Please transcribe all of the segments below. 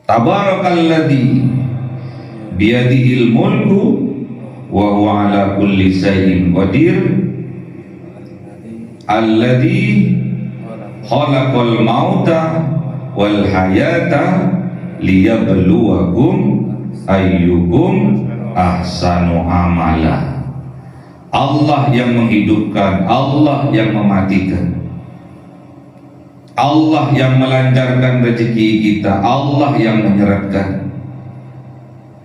Tabarakalladzi biyadihil mulku wa huwa ala kulli syai'in qadir alladzi khalaqal mauta wal hayata liyabluwakum ayyukum ahsanu amala. Allah yang menghidupkan, Allah yang mematikan, Allah yang melancarkan rezeki kita, Allah yang menyeretkan,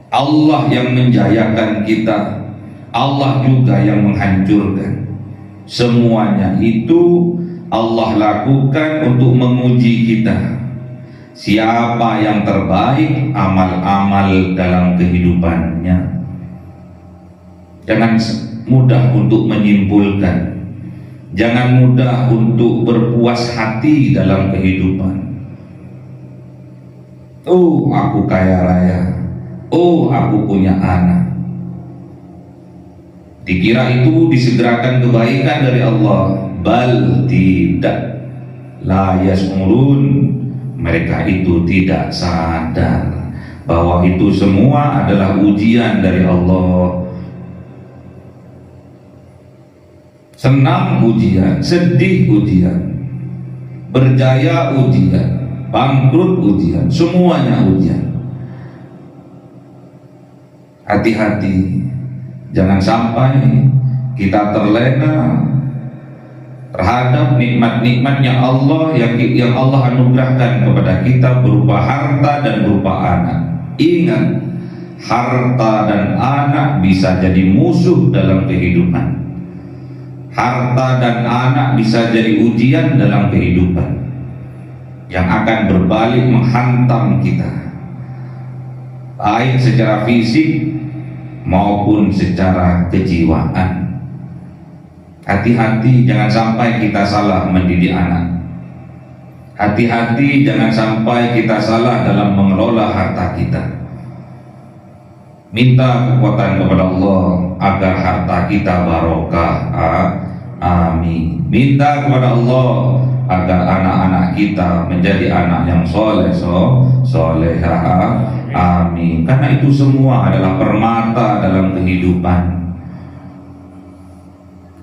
Allah yang menjayakan kita, Allah juga yang menghancurkan. Semuanya itu Allah lakukan untuk menguji kita. Siapa yang terbaik amal-amal dalam kehidupannya. Jangan mudah untuk menyimpulkan, jangan mudah untuk berpuas hati dalam kehidupan. Oh, aku kaya raya, oh, aku punya anak. Dikira itu disegerakan kebaikan dari Allah. Bal tidak, la yas'urun. Mereka itu tidak sadar bahwa itu semua adalah ujian dari Allah. Senang ujian, sedih ujian, berjaya ujian, bangkrut ujian, semuanya ujian. Hati-hati, jangan sampai kita terlena terhadap nikmat-nikmatnya Allah yang Allah anugerahkan kepada kita berupa harta dan berupa anak. Ingat, harta dan anak bisa jadi musuh dalam kehidupan. Harta dan anak bisa jadi ujian dalam kehidupan yang akan berbalik menghantam kita, baik secara fisik maupun secara kejiwaan. Hati-hati, jangan sampai kita salah mendidik anak. Hati-hati, jangan sampai kita salah dalam mengelola harta kita. Minta kekuatan kepada Allah agar harta kita barokah. Amin. Minta kepada Allah agar anak-anak kita menjadi anak yang solehah. Amin. Karena itu semua adalah permata dalam kehidupan.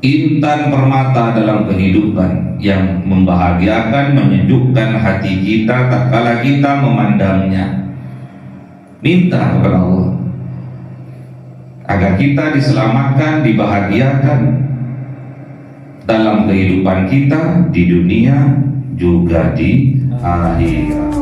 Intan permata dalam kehidupan yang membahagiakan, menyejukkan hati kita tak kala kita memandangnya. Minta kepada Allah agar kita diselamatkan, dibahagiakan dalam kehidupan kita di dunia juga di akhirat.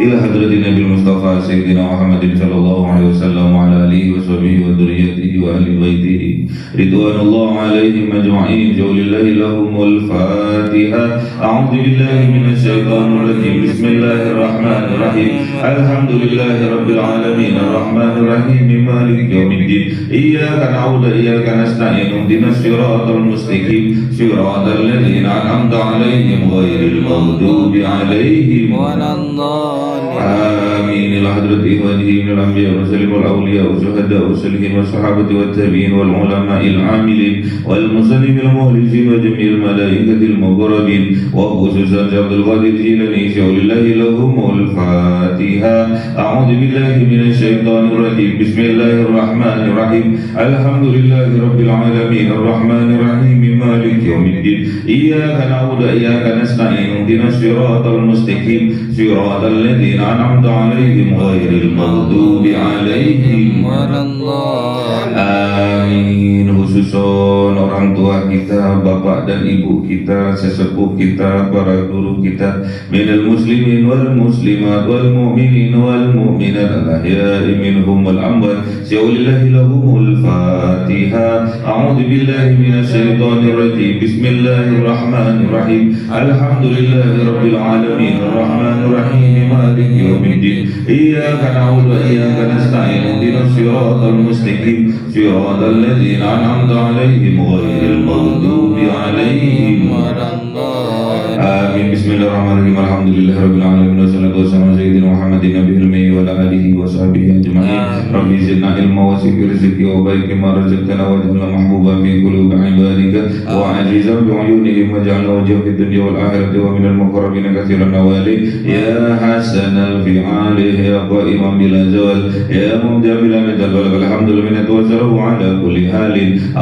Ila hadratin Nabi Mustafa Sayyidina Muhammadin sallallahu alaihi wasallam wa ala alihi wa sahbihi wa dzurriyyatihi wa ahli baitihi ridwanullah alaihim ajma'in. Jaulillahi lahumul Fatiha. A'udzu billahi minasy syaithanir rajim. Bismillahirrahmanirrahim. Alhamdulillahi rabbil alamin arrahmanir rahim maliki yaumiddin. Iyyaka na'budu wa iyyaka nasta'in. Ihdinas siratal mustaqim siratal ladzina an'amta 'alaihim ghairil maghdubi 'alaihim waladdallin. آمين. إلى حضرة إخوانه من الأنبياء والمرسلين والأولياء والشهداء والصالحين والصحابة والتابعين والعلماء العاملين والمصنفين المخلصين وجميع الملائكة المقربين وخصوصا عبد القادر الجيلاني ولله لهم الفاتحة. أعوذ بالله من الشيطان الرجيم. بسم الله الرحمن الرحيم. الحمد لله رب العالمين الرحمن الرحيم مالك يوم الدين. إياك نعبد وإياك نستعين. اهدنا الصراط المستقيم صراط الذين أنعمت عليهم غير المغضوب عليهم ولا الضالين. Amin. Khususon orang tua kita, bapak dan ibu kita, sesepuh kita, para guru kita, minal muslimin wal muslimat wal mu'minin wal mu'minat al-ahya'i minhum wal amwat. Syaulillahi lahumul Fatiha. A'udzu billahi minasy syaithanir rajim. Bismillahirrahmanirrahim. Alhamdulillahi rabbil alamin arrahmanir rahim maliki yaumiddin. Iyyaka na'budu wa iyyaka nasta'in. Ihdinas siratal mustaqim siratal ladzina an'amta 'alaihim ghairil maghdubi 'alaihim waladdallin. Amin. Bismillahirrahmanirrahim. Alhamdulillahirabbil alamin wassalatu wassalamu ala sayyidina Muhammadin nabiyil ummi wa ala alihi wa وصحبه أجمعين. رب زدنا علما وسع رزقي وبارك فيما رزقتنا واجعلنا محبوبا في قلوب عبادك وعزيزا بعيونهم واجعلنا وجها في الدنيا والآخرة ومن المقربين كثير النوال يا حسن الفعال يا قائما بلا زوال يا مبدع بلا مثال ولك الحمد لمن توزره على كل حال.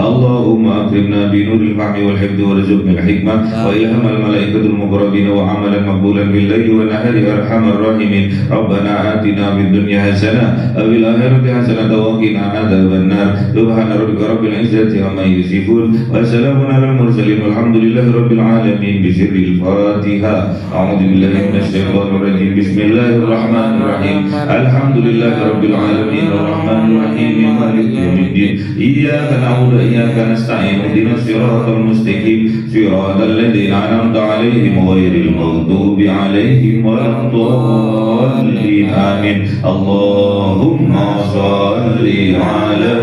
اللهم أكرمنا بنور الفهم والحفظ وارزقنا الحكمة وإلهام الملائكة المقربين وعملا مقبولا بالليل والنهار أرحم الراحمين. ربنا آتنا في الدنيا حسنة وفي الآخرة حسنة وقنا عذاب النار. سبحان ربك رب العزة عما يصفون وسلام على المرسلين والحمد لله رب العالمين. بسر الفاتحة. أعوذ بالله من الشيطان الرجيم. بسم الله الرحمن الرحيم. الحمد لله رب العالمين الرحمن الرحيم مالك يوم الدين إياك نعبد وإياك نستعين اهدنا الصراط المستقيم صراط الذين أنعمت عليهم غير المغضوب عليهم ولا الضالين آمين. اللهم صل على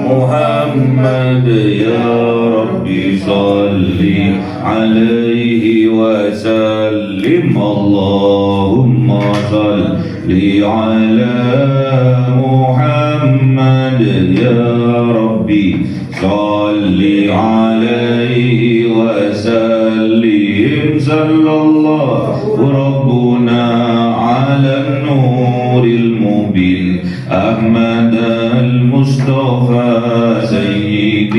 محمد يا ربي صل عليه وسلم. اللهم صل على محمد يا ربي صل عليه وسلم. صلى الله ربنا على النور المبين أحمد المصطفى سيد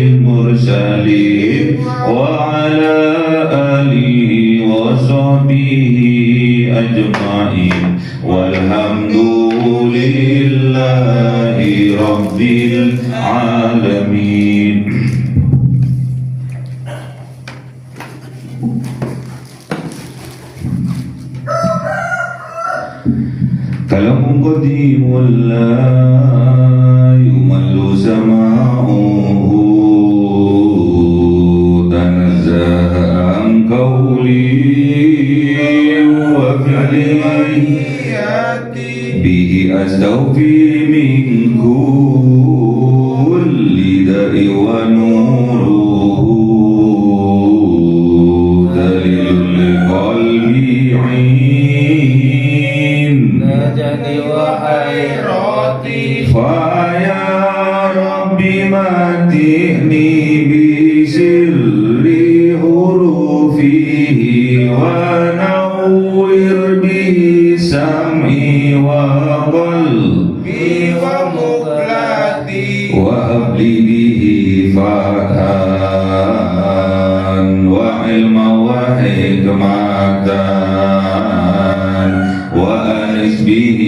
المرسلين وعلى آله وصحبه أجمعين والحمد لله رب العالمين. كلام قديم لا يمل سماعه تنزه عن قولي وفعلي به أستوفي من كل داء ونوره دليل لقلبي عين نجدي وحيراتي فيا ربي متعني بسر حروفه ونور به سمعي وقلبي ومقلتي وهب لي به فتحا وعلما وحكمة وأنس به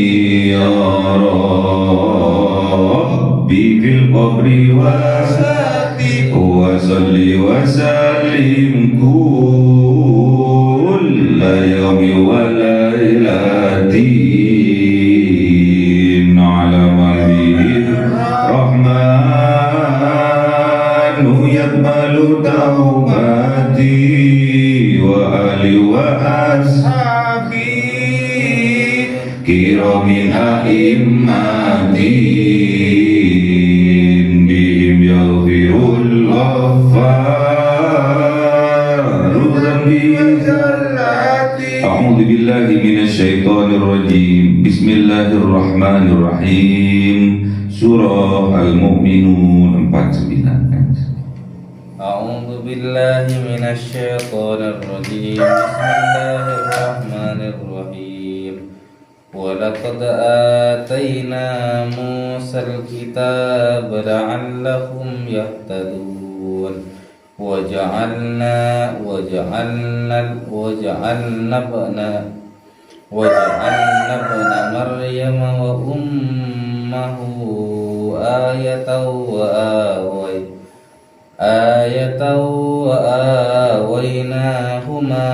يا ربي في القبر وصل وسلم كل يوم وليلة على به الرحمن يقبل توبتي وآلي وأصحابي كرام أئمتي بهم يغفر الغفار ذنبي زلاتي. أعوذ بالله من الشيطان الرجيم. بسم الله الرحمن الرحيم. Surah Al-Mu'minun 49. أعوذ بالله من الشيطان الرجيم. بسم الله الرحمن الرحيم. ولقد آتينا موسى الكتاب لعلهم يهتدون وجعلنا ابن مريم وأمه آية وآويناهما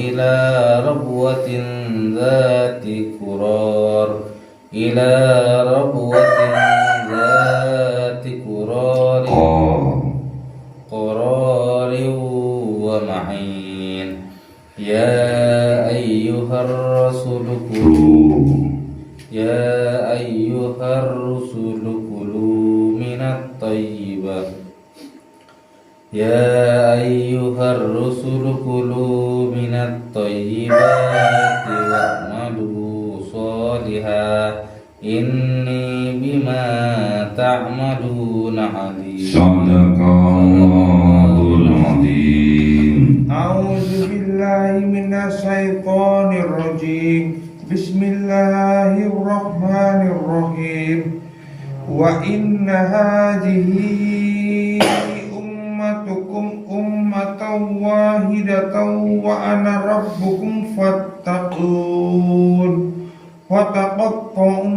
إلى ربوة ذات قرار ومعين. يا أيها الرسل كلوا من الطيبات واعملوا صالحا Sadaqallahul Azim. A'udzu billahi minasy syaithanir rajim. Bismillahirrahmanirrahim. Wa inna hadhihi ummatukum ummatan wahidatan wa ana rabbukum fattaqun. Fataqatta'u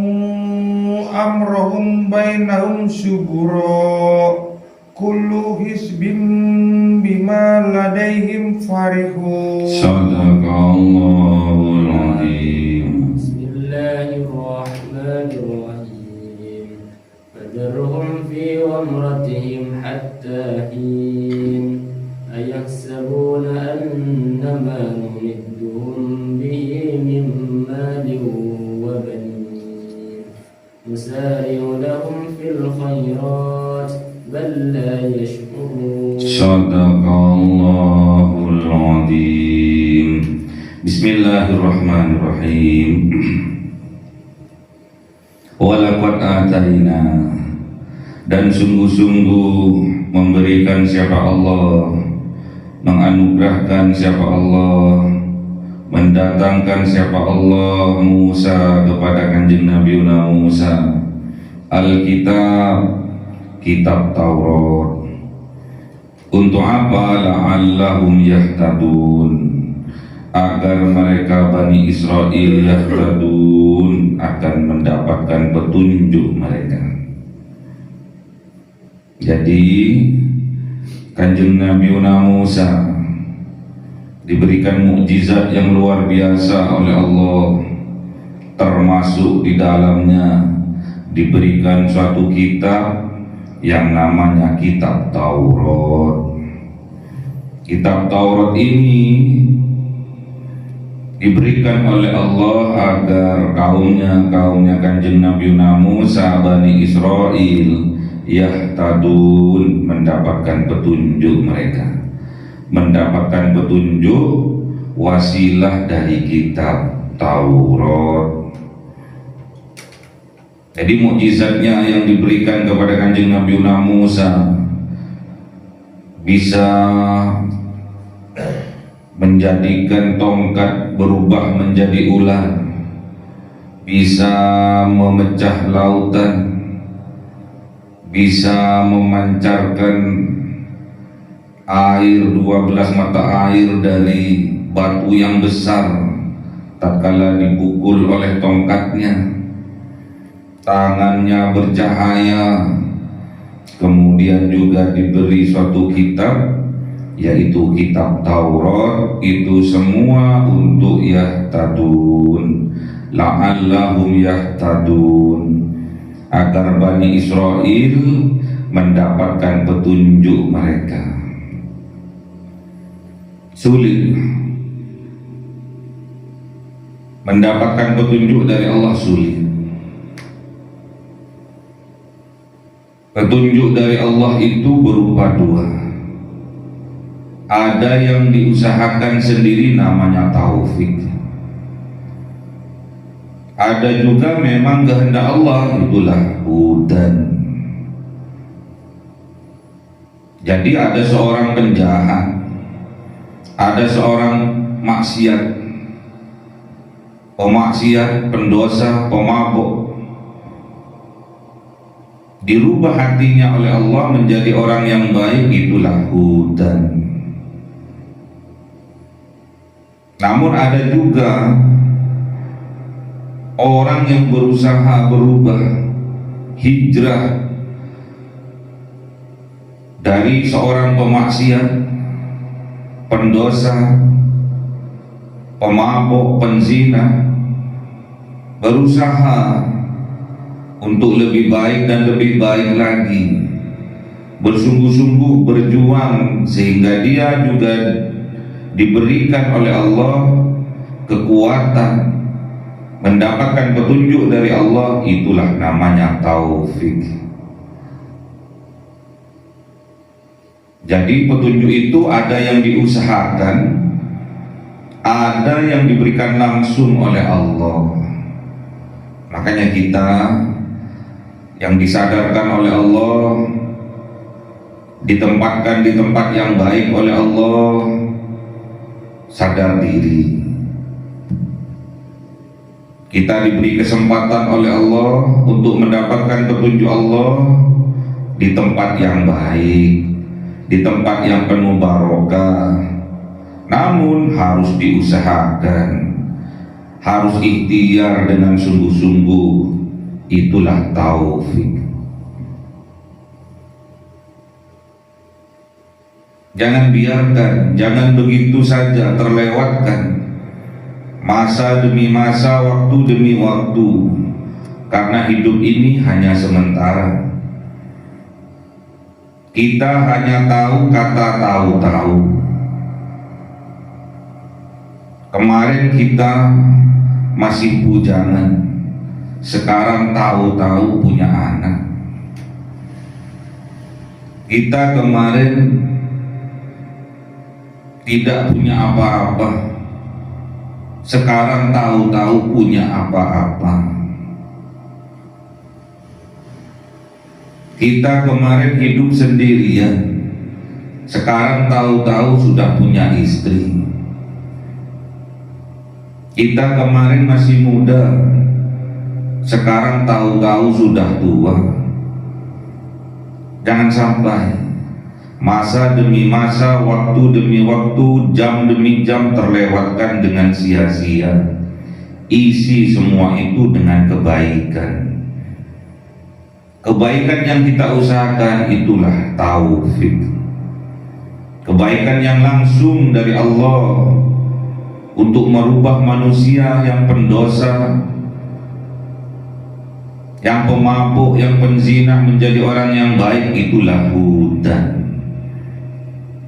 amrahum bainahum syubura. Kullu hisbin bima ladaihim farihun. Sadaqallahul Azim. Bismillahirrahmanirrahim. Fadharhum fi ghamratihim hatta hin. Ayahsabuna annama numidduhum bihi min malin wa banin. Nusari'u lahum fil khairat bal la yashkurun. Sadaqallahul Azim. Bismillahirrahmanirrahim. Walaqad ataina, dan sungguh-sungguh memberikan siapa Allah, menganugerahkan siapa Allah, mendatangkan siapa Allah Musa kepada kanjeng Nabi Musa Alkitab, kitab Taurat. Untuk apa? La'allahum yahtadun, agar mereka Bani Israel yahtadun akan mendapatkan petunjuk mereka. Jadi kanjeng Nabi Musa diberikan mukjizat yang luar biasa oleh Allah, termasuk di dalamnya diberikan suatu kitab yang namanya kitab Taurat. Kitab Taurat ini diberikan oleh Allah agar kaumnya kanjeng Nabi Musa Bani Israel yahtadun, mendapatkan petunjuk mereka, mendapatkan petunjuk wasilah dari kitab Taurat. Jadi mukjizatnya yang diberikan kepada kanjeng Nabi Musa bisa menjadikan tongkat berubah menjadi ular, bisa memecah lautan, bisa memancarkan air 12 mata air dari batu yang besar tatkala dipukul oleh tongkatnya. Tangannya bercahaya, kemudian juga diberi suatu kitab, yaitu kitab Taurat. Itu semua untuk yahtadun, la'allahum yahtadun, agar Bani Israel mendapatkan petunjuk mereka. Sulit mendapatkan petunjuk dari Allah, sulit. Petunjuk dari Allah itu berupa dua. Ada yang diusahakan sendiri, namanya taufik. Ada juga memang kehendak Allah, itulah hudan. Jadi ada seorang penjahat, ada seorang pemaksiat, pendosa, pemabuk, dirubah hatinya oleh Allah menjadi orang yang baik, itulah hudan. Namun ada juga orang yang berusaha berubah, hijrah dari seorang pemaksiat, pendosa, pemabuk, penzina, berusaha untuk lebih baik dan lebih baik lagi, bersungguh-sungguh berjuang sehingga dia juga diberikan oleh Allah kekuatan, mendapatkan petunjuk dari Allah. Itulah namanya taufik. Jadi petunjuk itu ada yang diusahakan, ada yang diberikan langsung oleh Allah. Makanya kita yang disadarkan oleh Allah ditempatkan di tempat yang baik oleh Allah, sadar diri. Kita diberi kesempatan oleh Allah untuk mendapatkan petunjuk Allah di tempat yang baik, di tempat yang penuh barokah. Namun harus diusahakan, harus ikhtiar dengan sungguh-sungguh. Itulah taufik. Jangan biarkan, jangan begitu saja terlewatkan masa demi masa, waktu demi waktu, karena hidup ini hanya sementara. Kita hanya tahu kata tahu-tahu. Kemarin kita masih bujangan, sekarang tahu-tahu punya anak. Kita kemarin tidak punya apa-apa, sekarang tahu-tahu punya apa-apa. Kita kemarin hidup sendirian, sekarang tahu-tahu sudah punya istri. Kita kemarin masih muda, sekarang tahu-tahu sudah tua. Jangan sampai masa demi masa, waktu demi waktu, jam demi jam terlewatkan dengan sia-sia. Isi semua itu dengan kebaikan. Kebaikan yang kita usahakan itulah taufik. Kebaikan yang langsung dari Allah untuk merubah manusia yang pendosa, yang pemabuk, yang penzina menjadi orang yang baik, itulah hudan.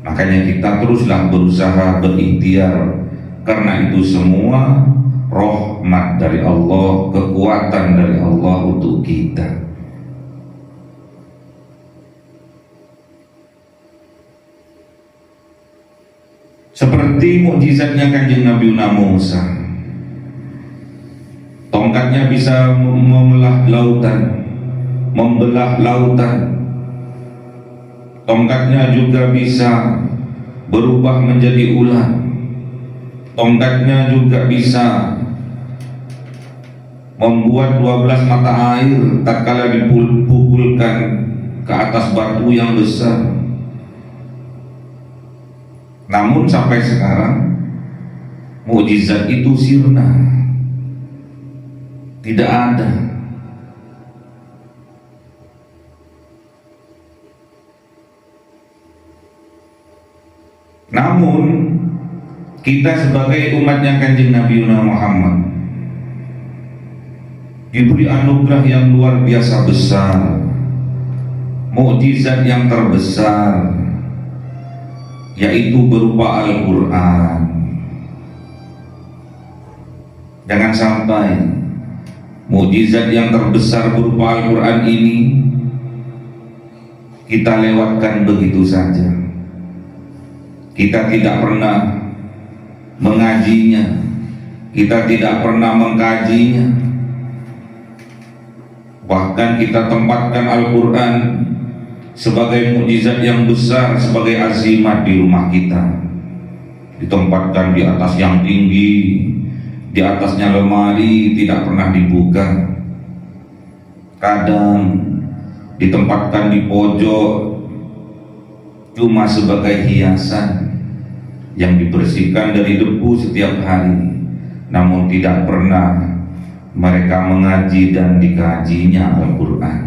Makanya kita teruslah berusaha, berikhtiar, karena itu semua rahmat dari Allah, kekuatan dari Allah untuk kita. Seperti mukjizatnya Kanjeng Nabi Musa, tongkatnya bisa membelah lautan, membelah lautan. Tongkatnya juga bisa berubah menjadi ular. Tongkatnya juga bisa membuat 12 mata air tatkala dipukulkan ke atas batu yang besar. Namun sampai sekarang mukjizat itu sirna, tidak ada. Namun kita sebagai umatnya Kanjeng Nabi Muhammad diberi anugerah yang luar biasa besar, mukjizat yang terbesar, yaitu berupa Al-Quran. Jangan sampai mukjizat yang terbesar berupa Al-Quran ini kita lewatkan begitu saja. Kita tidak pernah mengajinya, kita tidak pernah mengkajinya. Bahkan kita tempatkan Al-Quran sebagai mukjizat yang besar, sebagai azimat di rumah kita. Ditempatkan di atas yang tinggi, di atasnya lemari, tidak pernah dibuka. Kadang ditempatkan di pojok, cuma sebagai hiasan yang dibersihkan dari debu setiap hari, namun tidak pernah mereka mengaji dan dikajinya Al-Quran.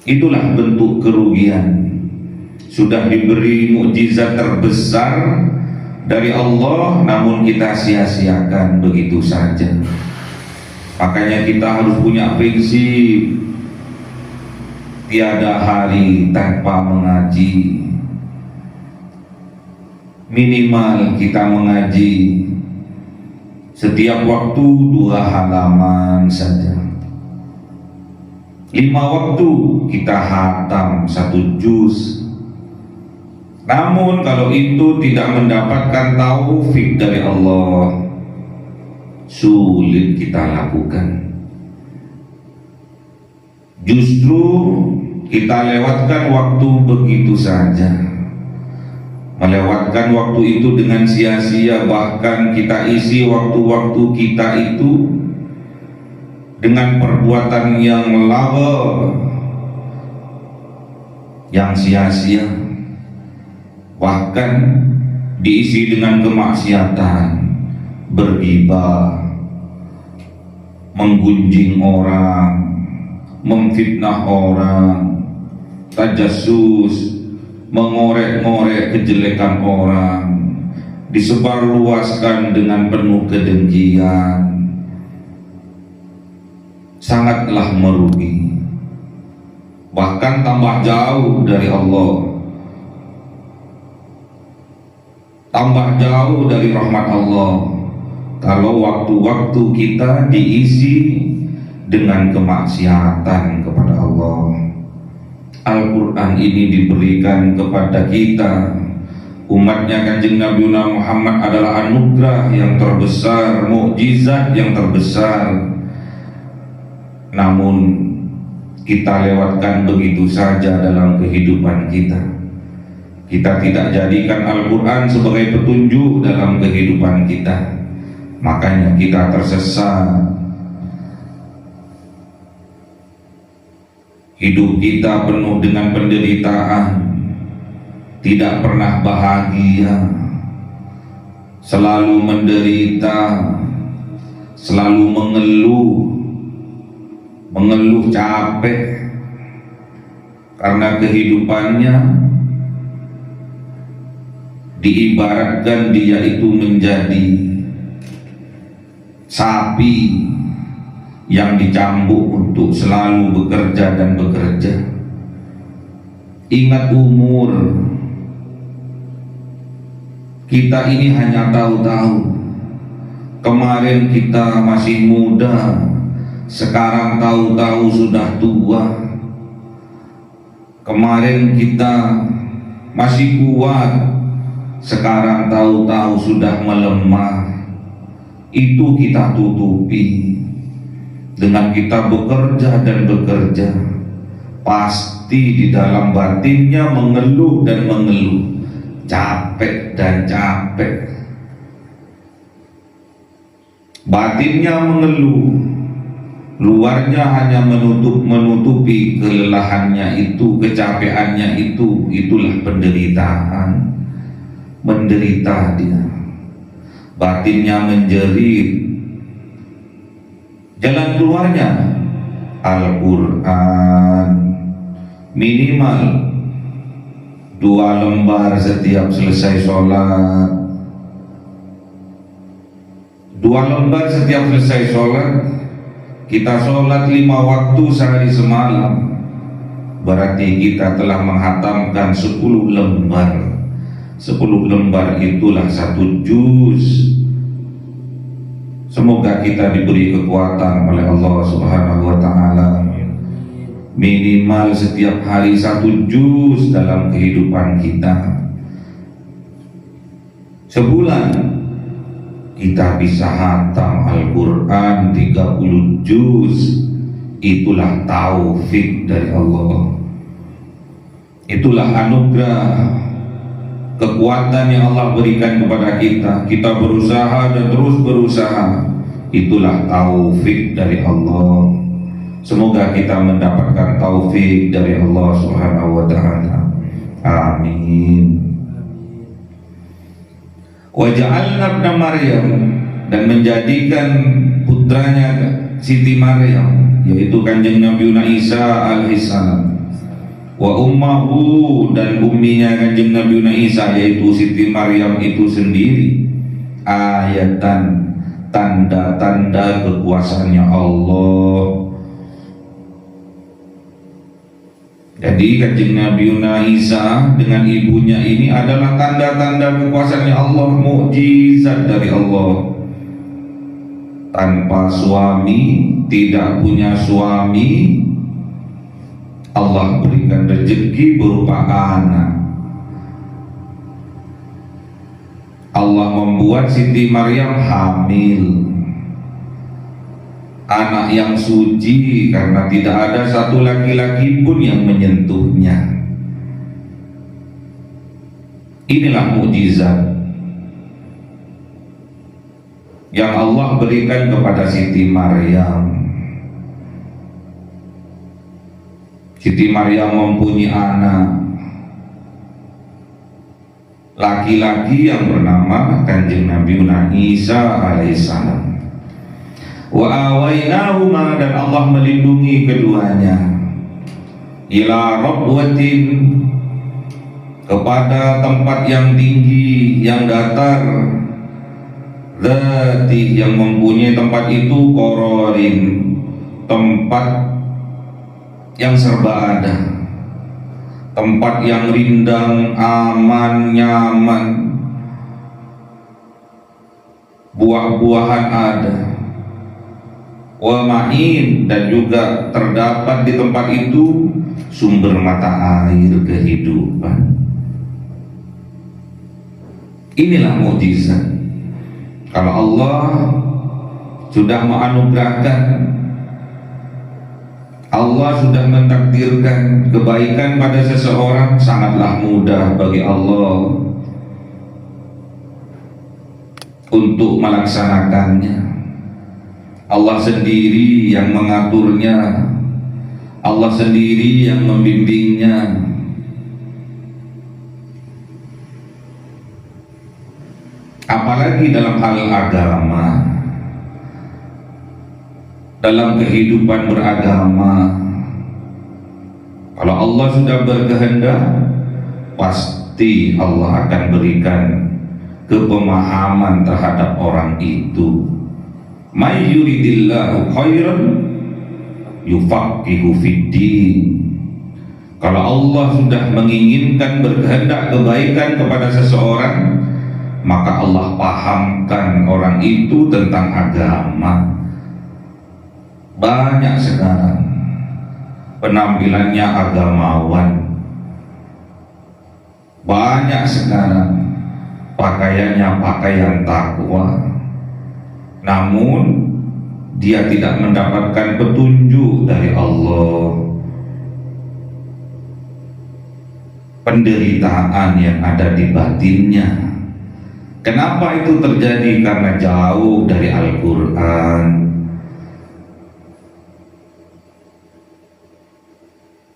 Itulah bentuk kerugian. Sudah diberi mukjizat terbesar dari Allah, namun kita sia-siakan begitu saja. Makanya kita harus punya prinsip, tiada hari tanpa mengaji. Minimal kita mengaji setiap waktu 2 halaman saja. 5 waktu kita hatam 1 juz. Namun kalau itu tidak mendapatkan taufik dari Allah, sulit kita lakukan. Justru kita lewatkan waktu begitu saja, melewatkan waktu itu dengan sia-sia, bahkan kita isi waktu-waktu kita itu dengan perbuatan yang lagha, yang sia-sia, bahkan diisi dengan kemaksiatan, bergibah, menggunjing orang, memfitnah orang, tajassus, mengorek-ngorek kejelekan orang, disebarluaskan dengan penuh kedengkian, sangatlah merugi, bahkan tambah jauh dari Allah, tambah jauh dari rahmat Allah kalau waktu-waktu kita diisi dengan kemaksiatan kepada Allah. Al-Quran ini diberikan kepada kita, umatnya Kanjeng Nabi Muhammad, adalah anugerah yang terbesar, mukjizat yang terbesar. Namun kita lewatkan begitu saja dalam kehidupan kita. Kita tidak jadikan Al-Quran sebagai petunjuk dalam kehidupan kita, makanya kita tersesat. Hidup kita penuh dengan penderitaan, tidak pernah bahagia, selalu menderita, selalu mengeluh capek, karena kehidupannya diibaratkan dia itu menjadi sapi yang dicambuk untuk selalu bekerja dan bekerja. Ingat umur kita ini hanya tahu-tahu. Kemarin kita masih muda, sekarang tahu-tahu sudah tua. Kemarin kita masih kuat, sekarang tahu-tahu sudah melemah. Itu kita tutupi dengan kita bekerja dan bekerja. Pasti di dalam batinnya mengeluh dan mengeluh, capek dan capek. Batinnya mengeluh, luarnya hanya menutupi kelelahannya itu, kecapeannya itu. Itulah penderitaan. Menderita dia, batinnya menjerit. Jalan keluarnya Al-Quran, minimal 2 lembar setiap selesai sholat. 2 lembar setiap selesai sholat. Kita sholat 5 waktu sehari semalam, berarti kita telah menghatamkan 10 lembar. 10 lembar itulah 1 juz. Semoga kita diberi kekuatan oleh Allah Subhanahu wa ta'ala, minimal setiap hari 1 juz dalam kehidupan kita. Sebulan kita bisa hatam Al-Quran 30 juz. Itulah taufik dari Allah, itulah anugerah, kekuatan yang Allah berikan kepada kita. Kita berusaha dan terus berusaha, itulah taufik dari Allah. Semoga kita mendapatkan taufik dari Allah Subhanahu wa ta'ala. Amin. Wa ja'alna ibna Maryam, dan menjadikan putranya Siti Maryam, yaitu Kanjeng Nabi Isa alaihissalam, wa ummahu, dan umminya Kanjeng Nabi Isa yaitu Siti Maryam itu sendiri, ayatan, tanda-tanda kekuasaannya Allah. Jadi Kanjeng Nabi Isa dengan ibunya ini adalah tanda-tanda kekuasaannya Allah, mukjizat dari Allah. Tanpa suami, tidak punya suami, Allah berikan rezeki berupa anak. Allah membuat Siti Maryam hamil. anak yang suci karena tidak ada satu laki-laki pun yang menyentuhnya. Inilah mukjizat yang Allah berikan kepada Siti Maryam. Siti Maryam mempunyai anak laki-laki yang bernama Kanjeng Nabi Isa alaihissalam. Wa awainahuma, dan Allah melindungi keduanya, ila rabwatin, kepada tempat yang tinggi, yang datar, dzati, yang mempunyai tempat itu qararin, tempat yang serba ada, tempat yang rindang, aman, nyaman, buah-buahan ada, wa ma'in, dan juga terdapat di tempat itu sumber mata air kehidupan. Inilah mukjizat. Kalau Allah sudah menganugerahkan, Allah sudah mentakdirkan kebaikan pada seseorang, sangatlah mudah bagi Allah untuk melaksanakannya. Allah sendiri yang mengaturnya, Allah sendiri yang membimbingnya. Apalagi dalam hal agama, dalam kehidupan beragama, kalau Allah sudah berkehendak, pasti Allah akan berikan kepemahaman terhadap orang itu. May yuridillahu khairan yufaqihu fiddin. Kalau Allah sudah menginginkan berkehendak kebaikan kepada seseorang, maka Allah pahamkan orang itu tentang agama. Banyak sekarang penampilannya agamawan, banyak sekarang pakaiannya pakaian takwa, namun dia tidak mendapatkan petunjuk dari Allah. Penderitaan yang ada di batinnya. Kenapa itu terjadi? Karena jauh dari Al-Quran.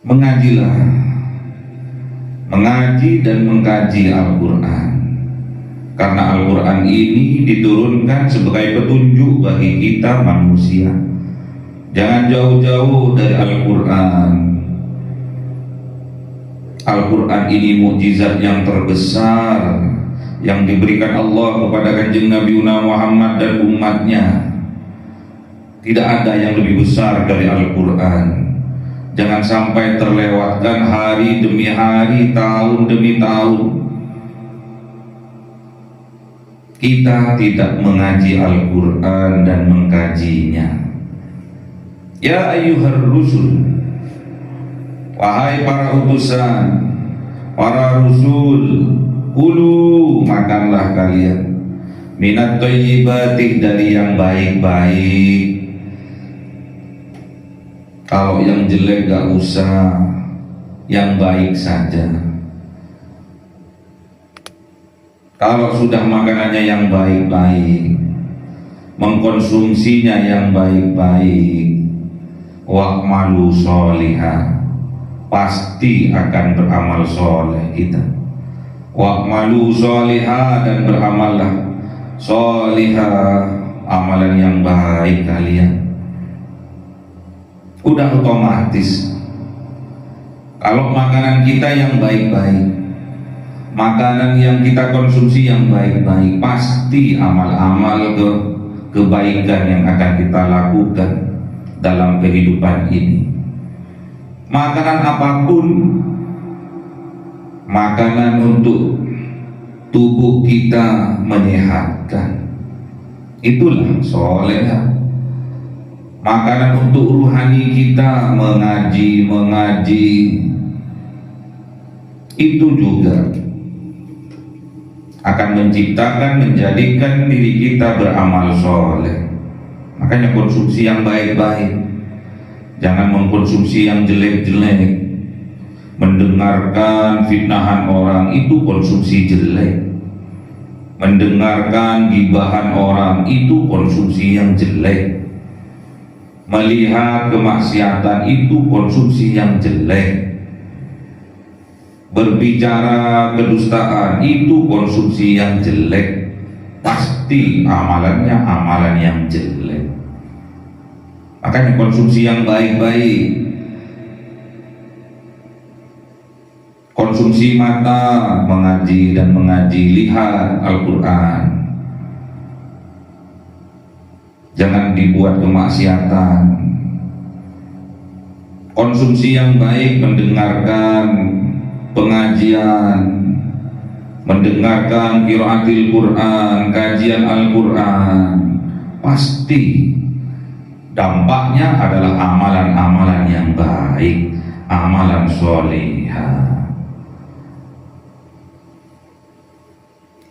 Mengajilah, mengaji dan mengkaji Al-Quran, karena Al-Quran ini diturunkan sebagai petunjuk bagi kita manusia. Jangan jauh-jauh dari Al-Quran. Al-Quran ini mukjizat yang terbesar yang diberikan Allah kepada Kanjeng Nabi Muhammad dan umatnya. Tidak ada yang lebih besar dari Al-Quran. Jangan sampai terlewatkan hari demi hari, tahun demi tahun kita tidak mengaji Al-Quran dan mengkajinya. Ya ayyuhar rusul, wahai para utusan, para rusul, kulu, makanlah kalian, minat thayyibati, dari yang baik-baik. Kalau yang jelek gak usah, yang baik saja. Kalau sudah makanannya yang baik-baik, mengkonsumsinya yang baik-baik, wa'malu sholihah, pasti akan beramal soleh kita. Wa'malu sholihah, dan beramallah sholihah, amalan yang baik kalian. Udah otomatis. Kalau makanan kita yang baik-baik, makanan yang kita konsumsi yang baik-baik, pasti amal-amal kebaikan yang akan kita lakukan dalam kehidupan ini. Makanan apapun, makanan untuk tubuh kita menyehatkan, itulah soleh. Makanan untuk ruhani kita mengaji, itu juga akan menciptakan, menjadikan diri kita beramal soleh. Makanya konsumsi yang baik-baik, jangan mengkonsumsi yang jelek-jelek. Mendengarkan fitnahan orang itu konsumsi jelek. Mendengarkan gibahan orang itu konsumsi yang jelek. Melihat kemaksiatan itu konsumsi yang jelek. Berbicara kedustaan itu konsumsi yang jelek. Pasti amalannya amalan yang jelek. Makanya konsumsi yang baik-baik. Konsumsi mata, mengaji dan mengaji, lihat Al-Quran. Jangan dibuat kemaksiatan. Konsumsi yang baik, mendengarkan pengajian, mendengarkan qiraatil Quran, kajian Al-Quran. Pasti dampaknya adalah amalan-amalan yang baik, amalan solihah.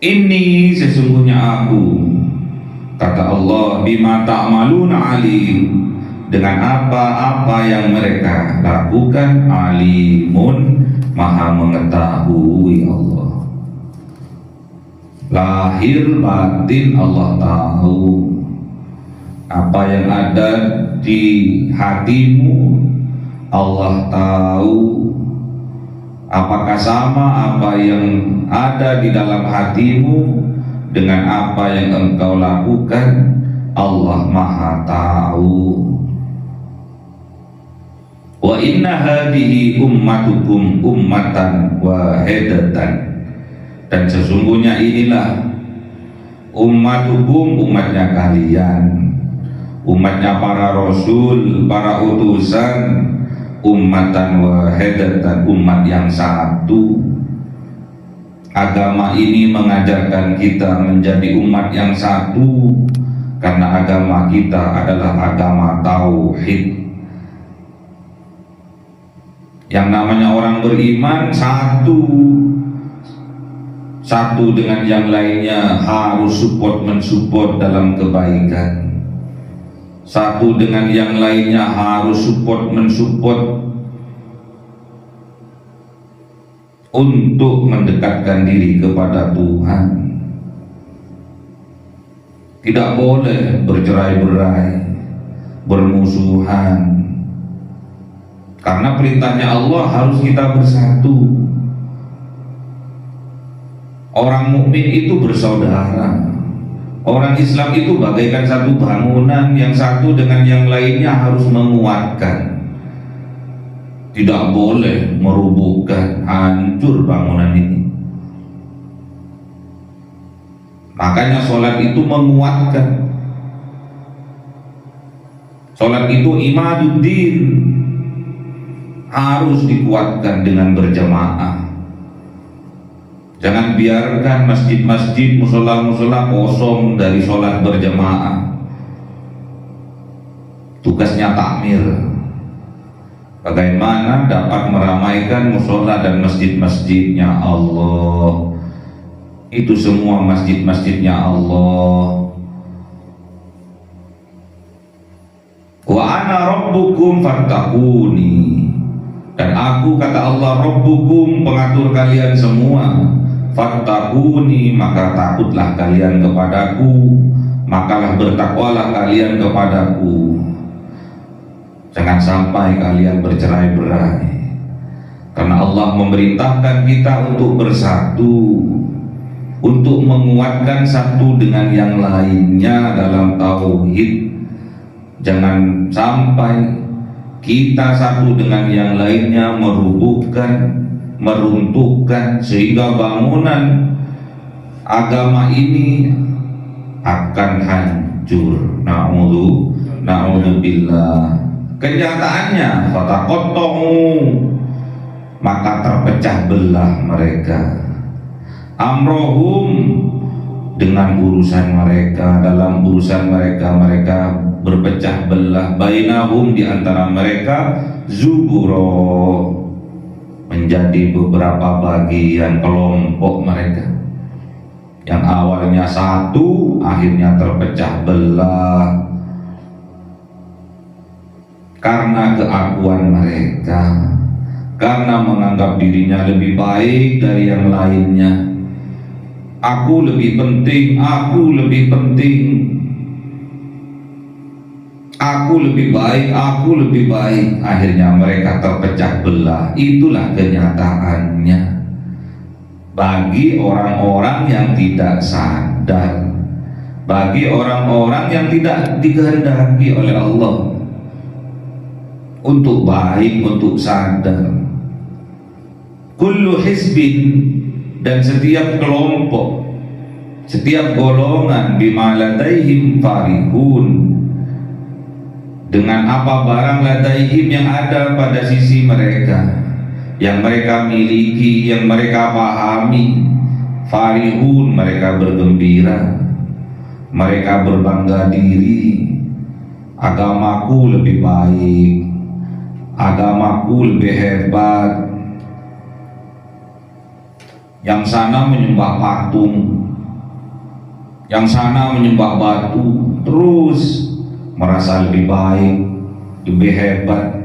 Ini sesungguhnya aku, kata Allah, bima ta'maluna alim, dengan apa-apa yang mereka lakukan, alimun, maha mengetahui Allah. Lahir batin Allah tahu. Apa yang ada di hatimu Allah tahu. Apakah sama apa yang ada di dalam hatimu dengan apa yang engkau lakukan? Allah maha tahu. Wa inna hadhihi ummatukum ummatan wahidatan, dan sesungguhnya inilah ummatukum, umatnya kalian, umatnya para rasul, para utusan, ummatan wahidatan, umat yang satu. Agama ini mengajarkan kita menjadi umat yang satu karena agama kita adalah agama tauhid. Yang namanya orang beriman satu dengan yang lainnya harus mensupport dalam kebaikan. Satu dengan yang lainnya harus mensupport untuk mendekatkan diri kepada Tuhan. Tidak boleh bercerai-berai, bermusuhan. Karena perintahnya Allah harus kita bersatu. Orang mukmin itu bersaudara. Orang Islam itu bagaikan satu bangunan, yang satu dengan yang lainnya harus menguatkan. Tidak boleh merubuhkan, hancur bangunan ini. Makanya sholat itu menguatkan. Sholat itu imaduddin, harus dikuatkan dengan berjamaah. Jangan biarkan masjid-masjid, musola-musola kosong dari sholat berjamaah. Tugasnya takmir. Bagaimana dapat meramaikan musola dan masjid-masjidnya Allah. Itu semua masjid-masjidnya Allah. Wa ana rabbukum fattaquni, dan aku, kata Allah, rabbukum, pengatur kalian semua. Fattaquni, maka takutlah kalian kepadaku, makalah bertakwalah kalian kepadaku. Jangan sampai kalian bercerai-berai, karena Allah memerintahkan kita untuk bersatu, untuk menguatkan satu dengan yang lainnya dalam tauhid. Jangan sampai kita satu dengan yang lainnya merubuhkan, meruntuhkan, sehingga bangunan agama ini akan hancur. Na'udzubillah. Kenyataannya fataqatta'u, maka terpecah belah mereka. Amrohum, dengan urusan mereka, dalam urusan mereka, mereka berpecah belah. Bainahum, di antara mereka, zuburo, menjadi beberapa bagian kelompok mereka. Yang awalnya satu, akhirnya terpecah belah. karena keakuan mereka, karena menganggap dirinya lebih baik dari yang lainnya. Aku lebih penting, aku lebih penting, aku lebih baik, aku lebih baik. Akhirnya mereka terpecah belah. Itulah kenyataannya bagi orang-orang yang tidak sadar, bagi orang-orang yang tidak dikehendaki oleh Allah untuk baik, untuk sadar. Kullu hizbin, dan setiap kelompok, setiap golongan, bima ladaihim farihun, dengan apa barang ladaihim yang ada pada sisi mereka, yang mereka miliki, yang mereka pahami. Farihun, mereka bergembira, mereka berbangga diri. Agamaku lebih baik, agamaku lebih hebat. Yang sana menyembah patung, yang sana menyembah batu, terus merasa lebih baik, lebih hebat.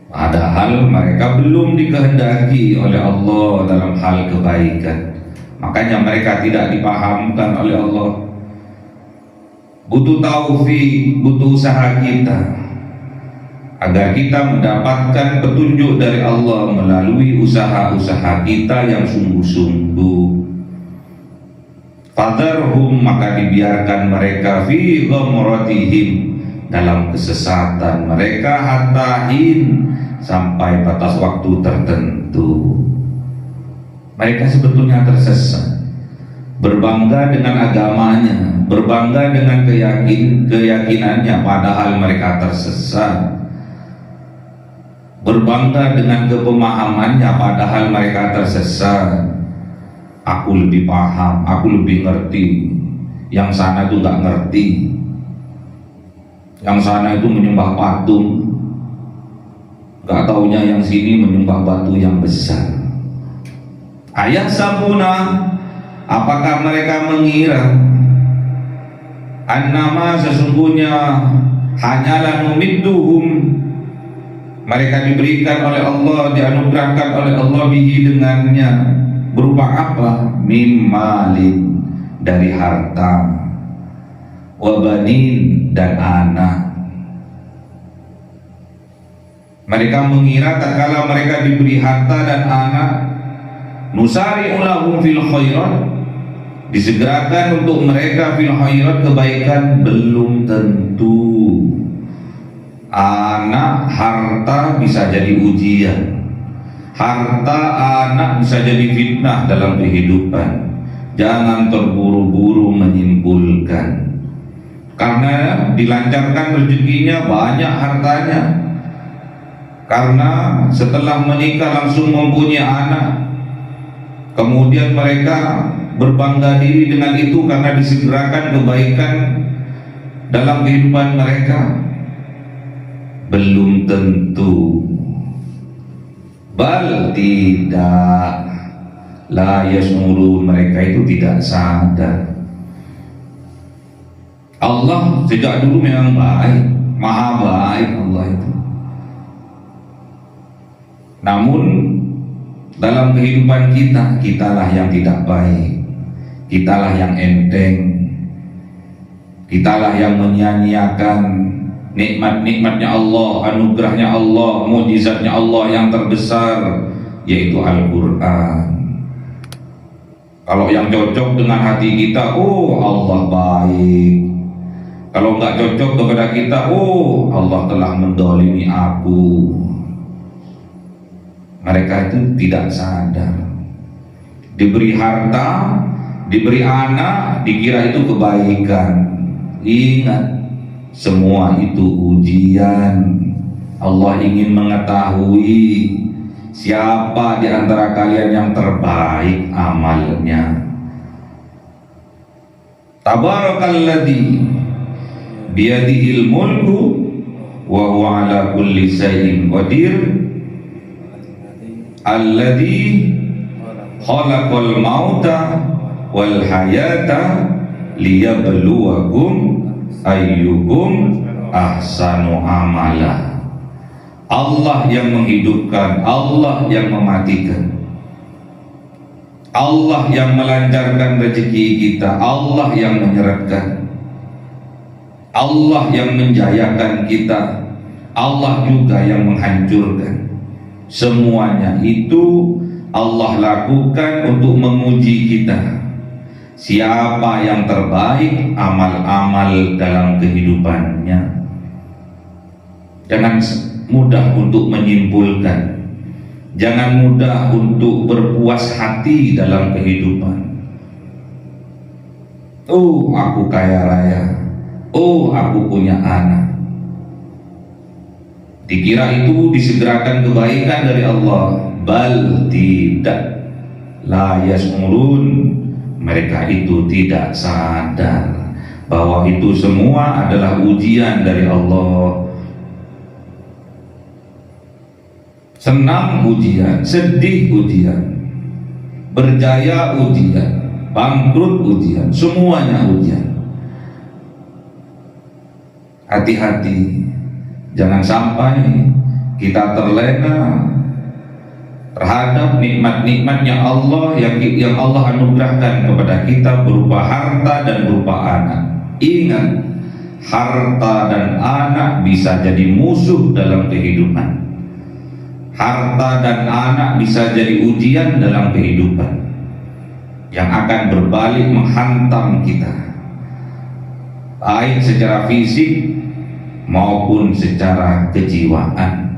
Padahal mereka belum dikehendaki oleh Allah dalam hal kebaikan. Makanya mereka tidak dipahamkan oleh Allah. Butuh taufik, butuh usaha kita agar kita mendapatkan petunjuk dari Allah melalui usaha-usaha kita yang sungguh-sungguh. Fadharhum, maka dibiarkan mereka fi ghamratihim, dalam kesesatan mereka, hatain, sampai batas waktu tertentu. Mereka sebetulnya tersesat, berbangga dengan agamanya, berbangga dengan keyakinannya, padahal mereka tersesat. Berbangga dengan kepemahamannya, padahal mereka tersesat. Aku lebih paham, aku lebih ngerti. Yang sana itu gak ngerti. Yang sana itu menyembah patung, gak taunya yang sini menyembah batu yang besar. Ayat sabuna, apakah mereka mengira annama, sesungguhnya, hanyalah numidduhum, mereka diberikan oleh Allah, dianugerahkan oleh Allah bihi, dengannya, berupa apa? Mimmalin, dari harta, wabanin, dan anak. Mereka mengira tatkala mereka diberi harta dan anak, nusari'u lahum fil khairat, disegerakan untuk mereka fil khairat, kebaikan. Belum tentu. Anak, harta bisa jadi ujian. Harta, anak bisa jadi fitnah dalam kehidupan. Jangan terburu-buru menyimpulkan. Karena dilancarkan rezekinya, banyak hartanya. Karena setelah menikah langsung mempunyai anak. Kemudian mereka berbangga diri dengan itu karena disegerakan kebaikan dalam kehidupan mereka. Belum tentu. Bal, tidak. La yasmurun, mereka itu tidak sadar. Allah sejak dulu memang baik, maha baik Allah itu. Namun dalam kehidupan kita, kitalah yang tidak baik, kitalah yang enteng, kitalah yang menyia-nyiakan nikmat-nikmatnya Allah, anugerahnya Allah, mukjizatnya Allah yang terbesar, yaitu Al-Quran. Kalau yang cocok dengan hati kita, oh Allah baik. Kalau nggak cocok kepada kita, oh Allah telah mendolimi aku. Mereka itu tidak sadar. Diberi harta, diberi anak, dikira itu kebaikan. Ingat, semua itu ujian. Allah ingin mengetahui siapa di antara kalian yang terbaik amalnya. Tabarakalladzi biyadihil mulku wa huwa ala kulli syai'in qadir, alladzi khalaqal mauta wal hayata liyabluwakum ayyukum ahsanu amala. Allah yang menghidupkan, Allah yang mematikan, Allah yang melancarkan rezeki kita, Allah yang menyerahkan, Allah yang menjayakan kita, Allah juga yang menghancurkan. Semuanya itu Allah lakukan untuk menguji kita. Siapa yang terbaik amal-amal dalam kehidupannya. Jangan mudah untuk menyimpulkan, jangan mudah untuk berpuas hati dalam kehidupan. Oh, aku kaya raya, oh, aku punya anak. Dikira itu disegerakan kebaikan dari Allah. Bal tidak, la yas'urun. Mereka itu tidak sadar bahwa itu semua adalah ujian dari Allah. Senang ujian, sedih ujian, berjaya ujian, bangkrut ujian, semuanya ujian. Hati-hati, jangan sampai kita terlena terhadap nikmat-nikmatnya Allah yang Allah anugerahkan kepada kita berupa harta dan berupa anak. Ingat, harta dan anak bisa jadi musuh dalam kehidupan. Harta dan anak bisa jadi ujian dalam kehidupan yang akan berbalik menghantam kita, baik secara fisik maupun secara kejiwaan.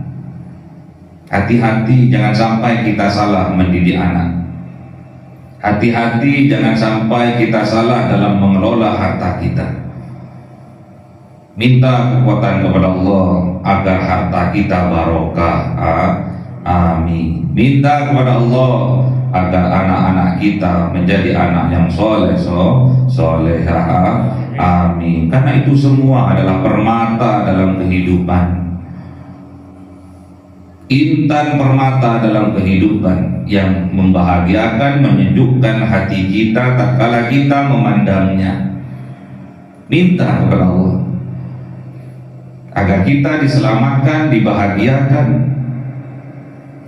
Hati-hati, jangan sampai kita salah mendidik anak. Hati-hati, jangan sampai kita salah dalam mengelola harta kita. Minta kekuatan kepada Allah agar harta kita barokah. Amin. Minta kepada Allah agar anak-anak kita menjadi anak yang solehah. Amin. Karena itu semua adalah permata dalam kehidupan. Intan permata dalam kehidupan yang membahagiakan, menyejukkan hati kita tatkala kita memandangnya. Minta kepada Allah agar kita diselamatkan, dibahagiakan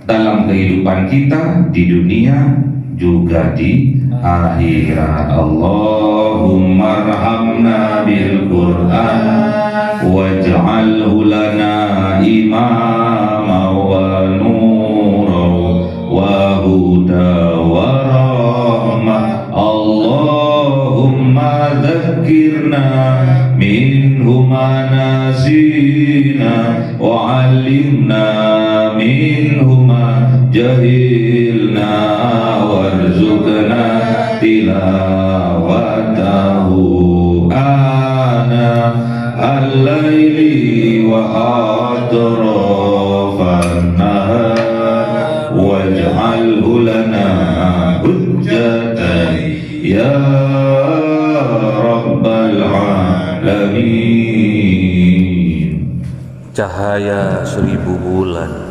dalam kehidupan kita di dunia juga di akhirat. Allahumma arhamna bil Qur'an waj'alhu lana imama wa nura wa huda wa rahmah. Allahumma dzakkirna minhu ma nasina wa 'allimna minhu ma jahilna warzuqna tilawatahu ana al-laili wa atrafan nahar waj'alhu lana hujjatan ya rabbal alamin. Cahaya 1000 bulan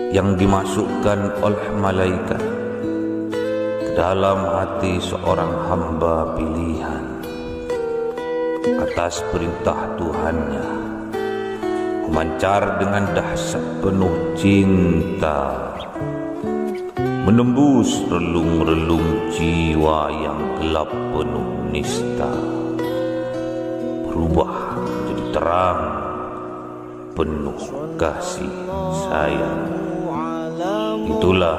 yang dimasukkan oleh malaikat ke dalam hati seorang hamba pilihan atas perintah Tuhannya, memancar dengan dahsyat penuh cinta, menembus relung-relung jiwa yang gelap penuh nista, berubah menjadi terang penuh kasih sayang. Itulah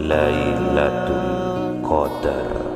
Lailatul Qadar.